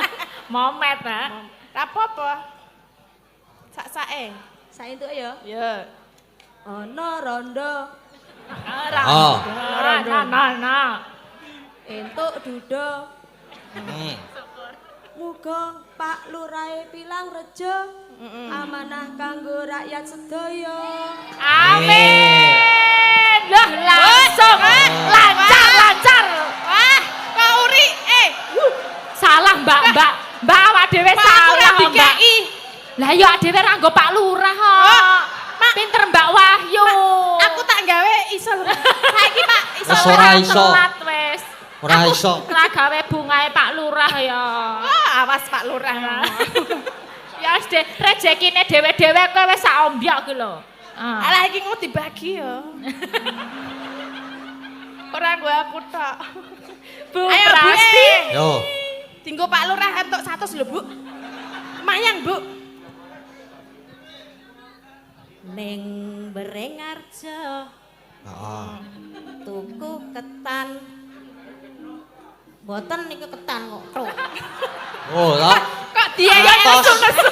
Momet, ha. Rapopo? Sak-sake. Saentuk ya. Yo. Ana rondo Oh. Nah. entuk duda. Hmm. Muga Pak Lurahe Pilang Rejo amanah kanggo rakyat sedaya. Amin. Lah langsung lancar. Wah, Pak Uri. Salah Mbak awak dhewe Pak salah ora Mbak. dikeki. Lah ya awak dhewe ra nggo Pak Lurah kok. Pak. Pinter Mbak Wahyu. Aku tak gawe iso. Saiki Pak iso. Wis ora iso. Telat wis. Ora iso. Ora gawe bungae Pak Lurah ya. Wah, awas Pak Lurah. Ya wis rezekine dhewe-dhewe kowe wis sak ombyok ku lho. Alah iki mau dibagi ya. Ora gue aku tok. Bu Ayo, Bu, Prasti. Yo. Dinggo Pak Lurah entuk 100 lho, Bu. Lumayan, Bu. Ning Berengarjo Heeh. Tuku ketan. Mboten niku ketan kok. Tok. Oh, lah. Kok diayeli nesu-nesu.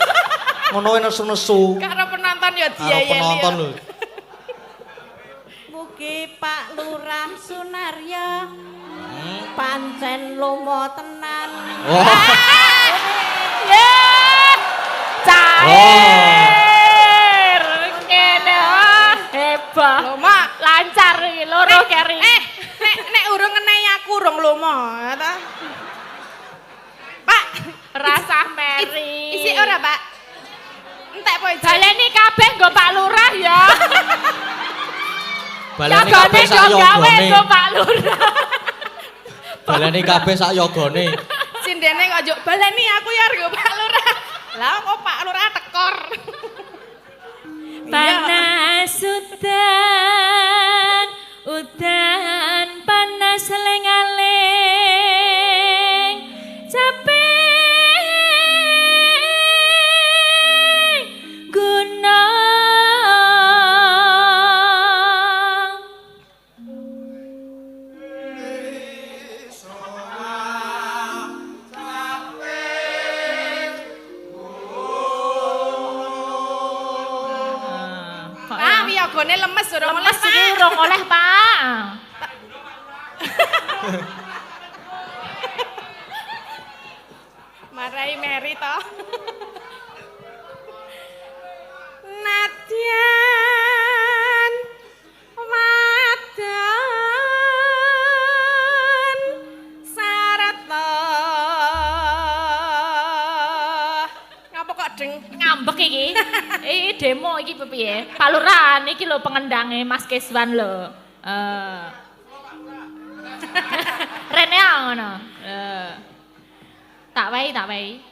Ngono nesu-nesu. Karo penonton ya Karo diayeli. penonton lho. Mugi Pak Lurah Sunaryo pancen lomo tenan. Oh. Ya. Cair. Ngene hebat. Lho, Mak. Lancar iki loro keri. Nek urung ngenehi aku urung lomo, ya ta? Pak, Rasah Meri. isi ora, Pak? Entek po ijin. Baleni kabeh nggo Pak Lurah ya. Baleni Jagone kabeh sak do gawe yogane. nggo Pak Lurah. Baleni kabeh sak yogane. Sindene kok njuk baleni aku ya rego Pak Lurah. Lah kok Pak Lurah tekor. Panas udan, udan panas lengaling, capek gunung. Ah, wiyagane lemes urung Lemes Pak. iki urung oleh, Pak. Marai Mary to. Nadyan wadon sarata. Ngapa kok deng? Ngambek iki. Iki demo iki piye? Pak Lurah niki lho pengendange Mas Keswan lho. Rene ngono. Tak wae, tak wae.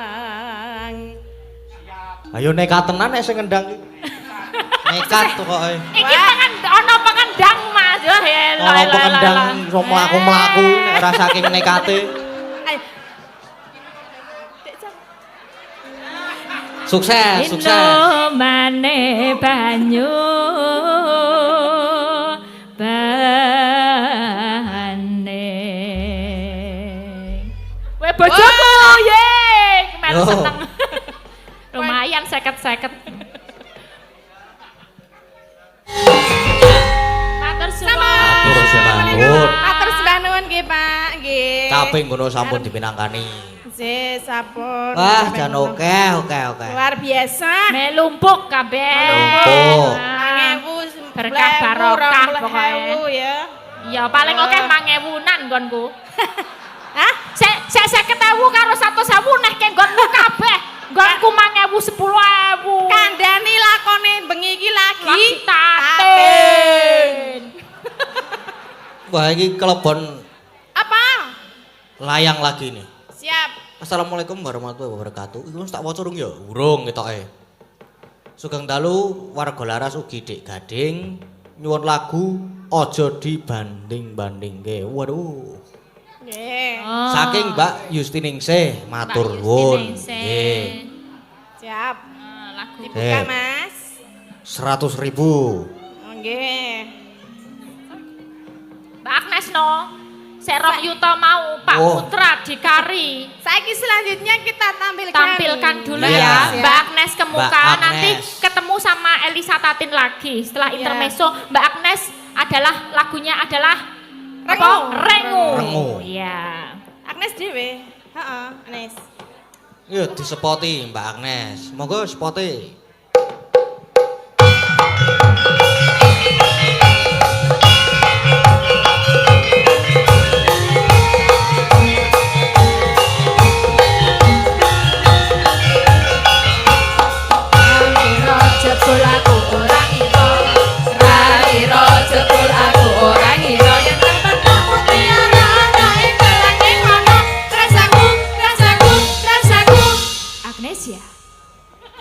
Lanang. Ayo nekat tenan nek sing ngendang iki. Nekat pokoke. Iki ana pengendang Mas. Yo Ora pengendang romo aku mlaku nek ora saking nekate. Ayo. Dek Jam. Sukses, sukses. Indo mane banyu bane. Weh bojoku ye, melu Oh. seneng. Lumayan 50-50. Matur suwun. Matur suwun. Matur sembah nuwun nggih, Pak. Nggih. Caping ngono sampun dipinangkani. Nggih, sampun. Wah, jan oke. Luar biasa. Melumpuk kabeh. Lumpuk. Ah. 1000 Berkah barokah pokoknya. ya. Ya paling oke 5000-an nggonku. Hah? Sek 50.000 karo 100.000 neh ke nggonku kabeh. Nggonku 10.000 10.000. Kandhani lakone bengi iki lagi. Lagi taten. Wah, iki kelebon Apa? layang lagi nih. Siap. Assalamualaikum warahmatullahi wabarakatuh. Iku wis tak waca urung ya? Urung ketoke. Sugeng dalu warga laras ugi Dik Gading nyuwun lagu aja dibanding-bandingke. Waduh. Nggih. Oh. Saking Mbak Yustiningsih matur nuwun. Nggih. Siap. Lagu Dibuka, Eh. Mas. 100.000. Oh, nggih. Mbak Agnes no. Serok Yuto mau Pak Oh. Putra dikari. Saiki selanjutnya kita tampilkan. Tampilkan dulu Iya. ya Mbak Agnes ke muka. Mbak Agnes. Nanti ketemu sama Elisa Tatin lagi. Setelah Iya. intermezzo Mbak Agnes adalah lagunya adalah Rengu. apa? Rengu. Rengu. Iya. Agnes dhewe. Heeh, Agnes. Yo disepoti Mbak Agnes. Monggo sepoti. Jebul aku ora ngira, ra ngira jebul aku ora ngira yen temen mutiara ana ing langit kono. Rasaku, rasaku, rasaku. Agnes ya.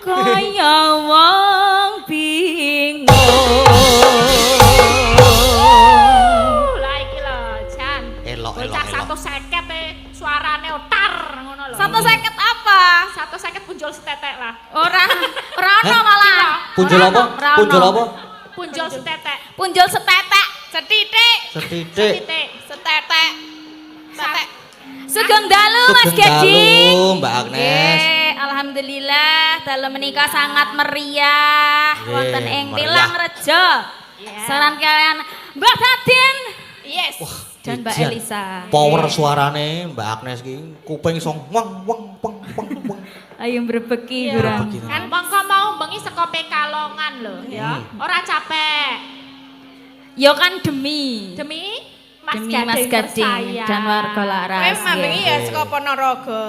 Kaya wong bingung. punjul setetek lah. Ora ono malah. Punjul apa? Ora ono. Punjul apa? Punjul setetek. Punjul setetek. Setitik, Setitik. Titik. setetek. Setek. Sugeng dalu Mas Sugeng dalu, Gading. Mbak Agnes. Nggih, alhamdulillah dalu menika sangat meriah Nggih, wonten ing meriah. Pilangrejo. Saran kalian Mbak Nadine Yes. dan Mbak Ijan. Elisa. Power suarane Mbak Agnes ki kuping song wang wang peng peng peng. Ayo mbrebeki Iya. kurang. Begitu. Kan mongko mau bengi saka Pekalongan lho, ya. Ora capek. Ya kan demi Mas Demi Mas Gading dan warga Laras. Kowe mambengi nggih. ya saka Ponorogo.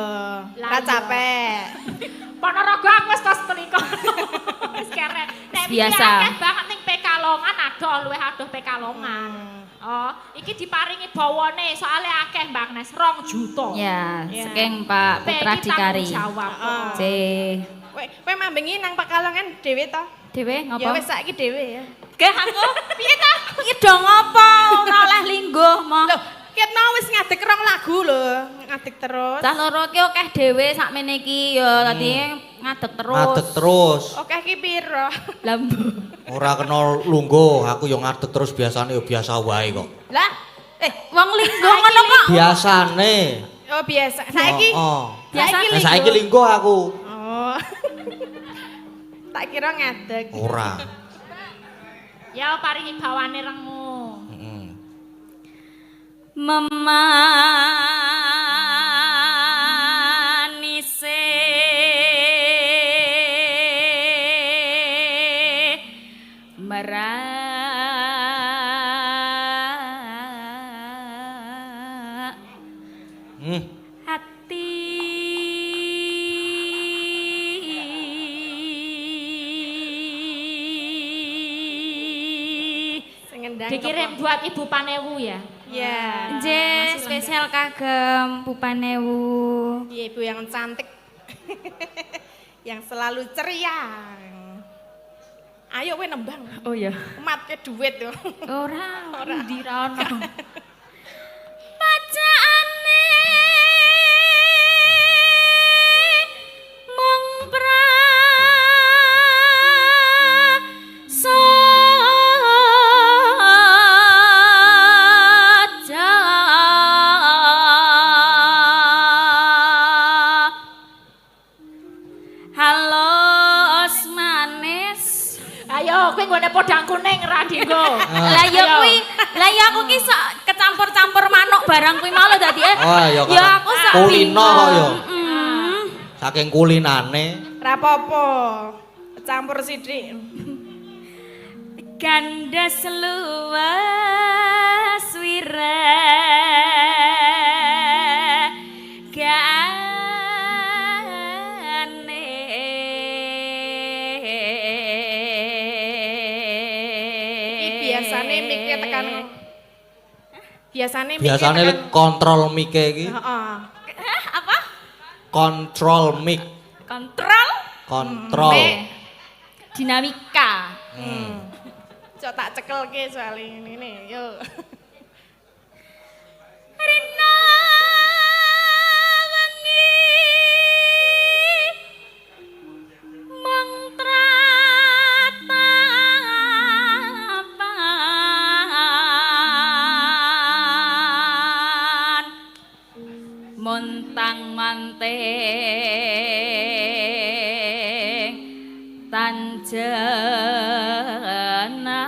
Lah, Ora iya. capek. Ponorogo aku wis kos teliko. Wis keren. Nek Biasa. biasa akeh banget ning Pekalongan adoh luwih adoh Pekalongan. Oh, iki diparingi bawane soalnya akeh Mbak Agnes 2 juta. Ya, Ya. saking Pak Putra Iki Dikari. tanggung jawab. C. Kowe mambengi nang Pekalongan dhewe to? Dewe Ya ngopo? wis saiki dhewe ya. Geh aku piye ta? Iki do ngopo? Ora oleh lingguh mo. Loh, ketno wis ngadeg 2 lagu lho, ngadeg terus. Cah loro ki akeh dhewe sakmene iki ya tadi ngadeg terus. Ngadeg terus. Oke iki piro? Lambu. Ora kena lungguh, aku yo ngadeg terus biasane yo biasa wae kok. Lah, Wong lingguh ngono kok. Biasane. oh biasa. Saiki Oh. Biasa- Nah, saiki lingguh aku. Oh. Tak kira ngadeg. Ora. Ya paringi bawane rengu. Heeh. Memanise merak hati Sing ngendang. Dikirim buat Ibu Panewu ya. Ya. Nggih, spesial kagem Pupanewu. Iya, ibu yang cantik. Yang selalu ceria. Ayo kowe nembang. Oh ya. Matke duit yo. Ora, ndi ra ono. Bacaane mung prasaja. Halos manis. Ayo kowe nggone podang kuning ra dinggo. Lah ya Ayo. kuwi, lah ya aku ki sok kecampur-campur manuk barang kuwi mau lho dadi Oh, ya ya aku sak kulino kok ya. Mm. Saking kulinane. Rapopo. Campur sithik. Ganda seluas wira gane Iki biasane mikir tekan. Biasane mikir Biasane tekan. kontrol mic iki. Heeh. apa? Kontrol mic. Kontrol Kontrol. dinamika. Cok tak cekelke soal ini. Yo. Rina wengi mantra tapan montang manting tanjana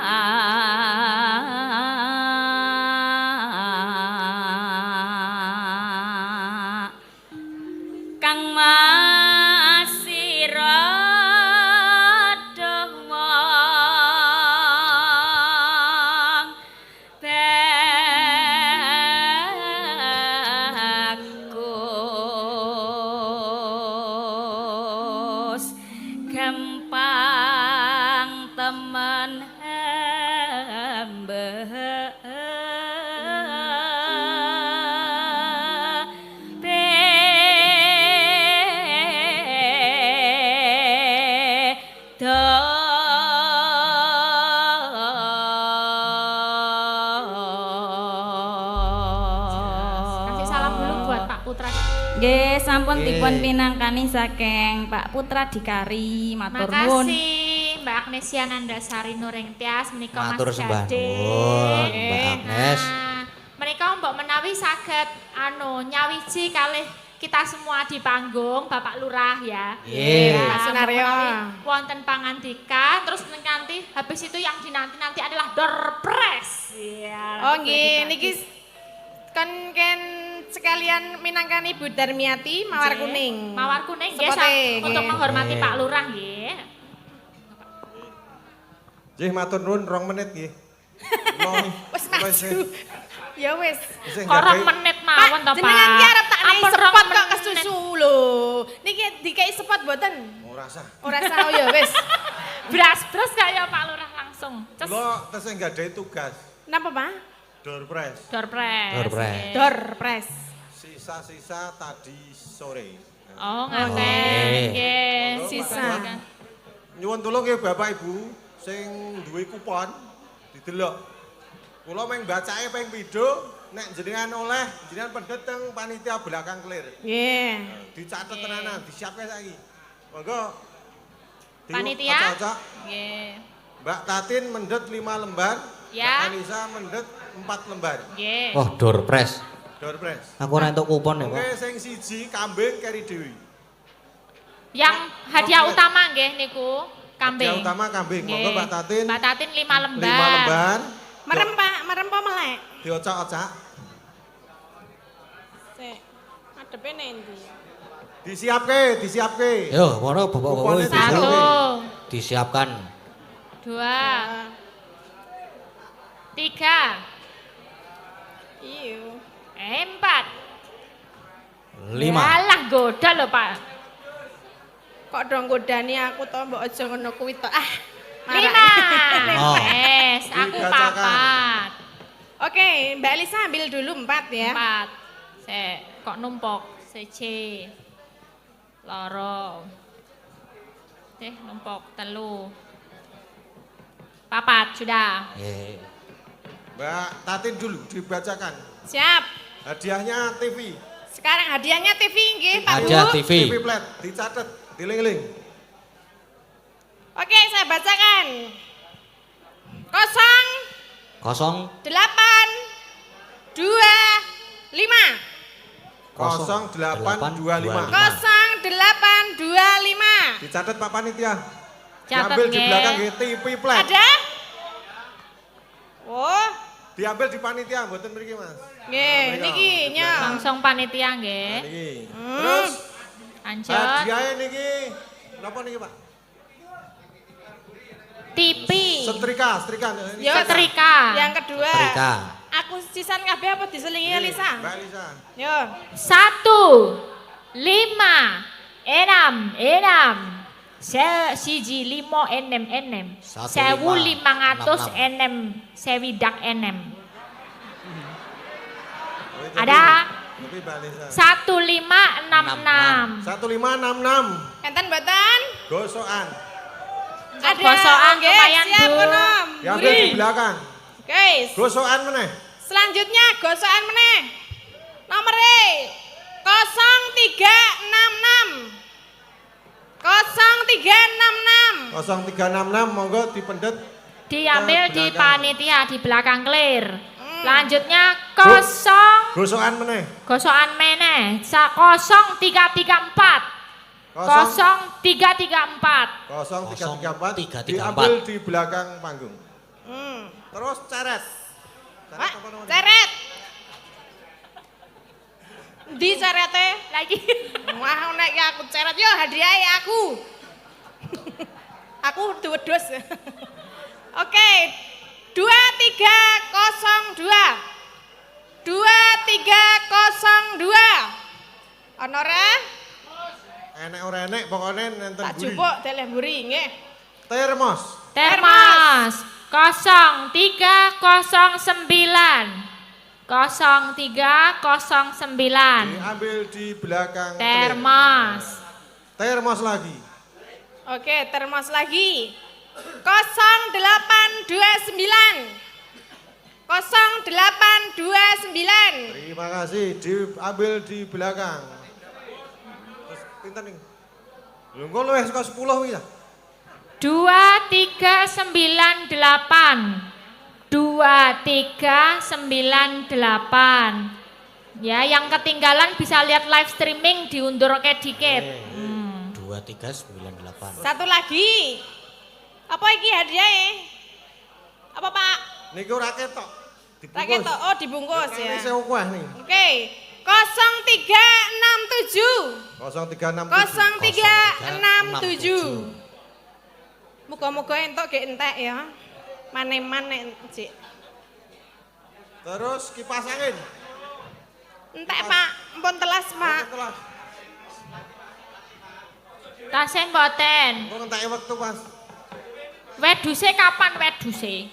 kang masira dewang bagus gampang temen hamba Kasih salam dulu buat Pak Putra. Nggih, sampun Nggih. dipun pinangkani saking Pak Putra Dikari, matur nuwun. Makasih Mbak Agnesia Nandasari Nuring Tias menika Mas Matur sembah Gading. nuwun, Mbak Agnes. Nah, menika mbok menawi saged nyawiji kalih kita semua di panggung Bapak Lurah ya. Nggih. Ya, Pak Sunaryo. mbok menawi wonten pangandikan terus nanti habis itu yang dinanti-nanti adalah door press. Iya. Oh nggih, niki kan sekalian minangkani Ibu Darmiati mawar Nggih. kuning. Mawar kuning nggih Sepote, untuk nggih. menghormati Nggih. Pak Lurah nggih. Nggih matur nuwun 2 menit nggih. Wis maju. Ya wis. Kok 2 menit mawon to, Pak. Jenengan ki arep tak naik Ampun, sepot 2 kok menit. kesusu lho. Niki dikai sepot mboten? Ora sah. Ora sah oh ya wis. Bras-bras kayak Pak Lurah langsung. Cus. Kula tesih nggadahi tugas Napa, Pak? door press. Door press. Door press. nggih. Door press. Sisa-sisa tadi sore. Oh, ngaten. nggih. Nggih, Sisa. Nyuwun tulung nggih Bapak Ibu sing duwe kupon didelok. Kula meng bacake ping pindho nek jenengan oleh jenengan pendet teng panitia belakang clear. Nggih. Dicatet tenanan, disiapke saiki. Monggo. Panitia? Cocok. Nggih. Mbak Tatin mendet 5 lembar, Ya. Mbak Anissa mendet 4 lembar. Nggih. Oh, door press. Door press. Aku ora entuk kupon ya, Pak. Oke, sing siji kambing keri dewi. Yang hadiah utama nggih niku kambing. Yang utama kambing. Nggih. Monggo Mbak Tatin. Mbak Tatin 5 lembar. 5 lembar. Merem Pak, merem apa melek? Diocak-ocak. Sik. Adepe nendi? Disiapke. Yo, ngono Bapak-bapak Kuponnya Ibu. Satu, Disiapkan. 2, 3, Iya. 4. 5. Alah goda lho, Pak. Kok dong godani aku to mbok aja ngono kuwi to. Ah. 5. Oh. Yes, aku Dibacakan. 4. Oke, Mbak Elisa ambil dulu 4 ya. 4. Sek, kok numpuk? Siji. Loro. Numpuk 3. 4 sudah. Nggih. Mbak Tatin dulu dibacakan. Siap. Hadiahnya TV. Sekarang hadiahnya TV nggih, Pak Hadiah Bu. TV. TV flat dicatat, diling-ling. Oke, saya bacakan. 0 Kosong. 8 2 5. 0825. 0825. Dicatat Pak Panitia. Catat Diambil di nggih. belakang nggih TV flat. Ada? Oh, Diambil di panitia mboten mriki Mas. nggih, Mriki. niki nyong. Langsung panitia Nah, nggih. niki. Terus Lanjut. hadiahnya niki napa niki Pak? TV. Setrika. Yo, Setrika. Yang kedua. Setrika. Aku sisan kabeh apa diselingi Nggih, Elisa? Mbak Lisa. Yo. 1, 5, 6. Siji 5 enem. 1500 enem. Sewidak enem. Ada? Tapi Mbak Lisa. 1566. 1566. Enten mboten? Gosokan. Ada. Gosokan Nggih, lumayan, siap, Bu. kono. Diambil di belakang. Guys, Gosokan meneh. selanjutnya gosokan meneh. Nomere 0366. 0366. 0366 monggo dipendet. Diambil di belakang. panitia di belakang clear. Lanjutnya Gosokan meneh. gosokan meneh. 0334. 0334. 0334 0334. diambil di belakang panggung. Hmm. Terus ceret. Pak, apa namanya? ceret. Di cerete. Lagi. Wah, nek ya aku ceret yo hadiah aku. Aku wedhus. Oke. 2302. 2302. Ono ora? Enek ora enek pokoknya nenten Tak buri. jupuk deleh mburi nggih. Termos. Termos 0309. 0309. Diambil di belakang. Termos. Termos lagi. Oke, termos lagi. 0829. 0829. Terima kasih. Diambil di belakang. wonten ning. Lho engko luwih saka 10 iki ya. 2398 2398. Ya, yang ketinggalan bisa lihat live streaming diundur ke dikit. 2398. Satu lagi. Apa iki hadiahnya? Apa Pak? Niku ra ketok. Raket toh, oh dibungkus ya. Ini saya ukah nih. Oke, 0367. 0367. 0367. Muga-muga entuk gek entek ya. Mane-mane Cik. Terus kipas angin. Entek Pak, ampun telas Pak. Setelah Tasen mboten. kok entake wektu Mas. Weduse kapan weduse?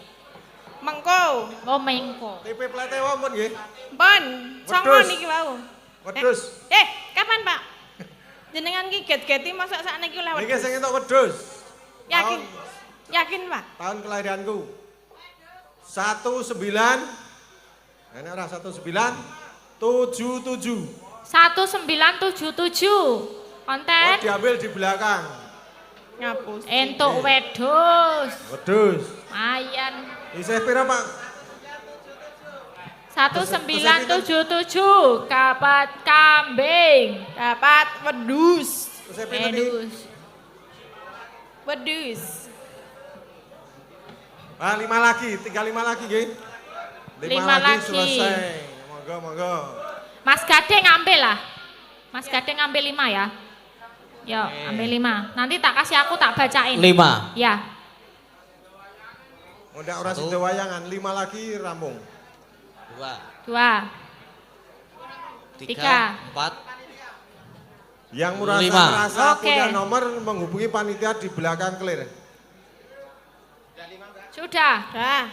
Mengko. Oh mengko. TP plate wonten nggih. Pun, songo Wedhus. niki wau. Wedhus. Kapan Pak? Jenengan ki get-geti mosok sakniki oleh Niki wedhus. sing entuk wedhus. Yakin? Yakin Pak? Tahun kelahiranku. 19 Ini ora 1977. 1977. Oh, Konten diambil di belakang. Ngapus. entuk wedhus. Wedhus. Ayan. Isih pira, Pak? 1977 kapat kambing. Dapat wedhus. Isih pira iki? Wedhus. Wedhus. Ah, 5 lagi, tinggal 5 lagi nggih. 5 lagi. Selesai. Monggo, monggo. Mas Gade ngambil lah. Mas Gade ngambil 5 ya. Yo, ambil 5. Nanti tak kasih aku tak bacain. 5. Ya. Ndak ora sida wayangan, 5 lagi rampung. 2, 2. 3, 4. Yang 5. merasa Oke. punya nomor menghubungi panitia di belakang clear. Sudah. Dah.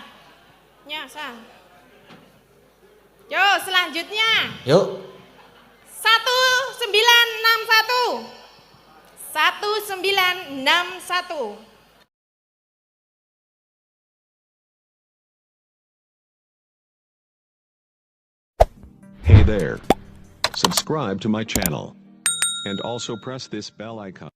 Nyasa. Yo, selanjutnya. Yuk. 1961. 1961. Hey there. Subscribe to my channel. And also press this bell icon.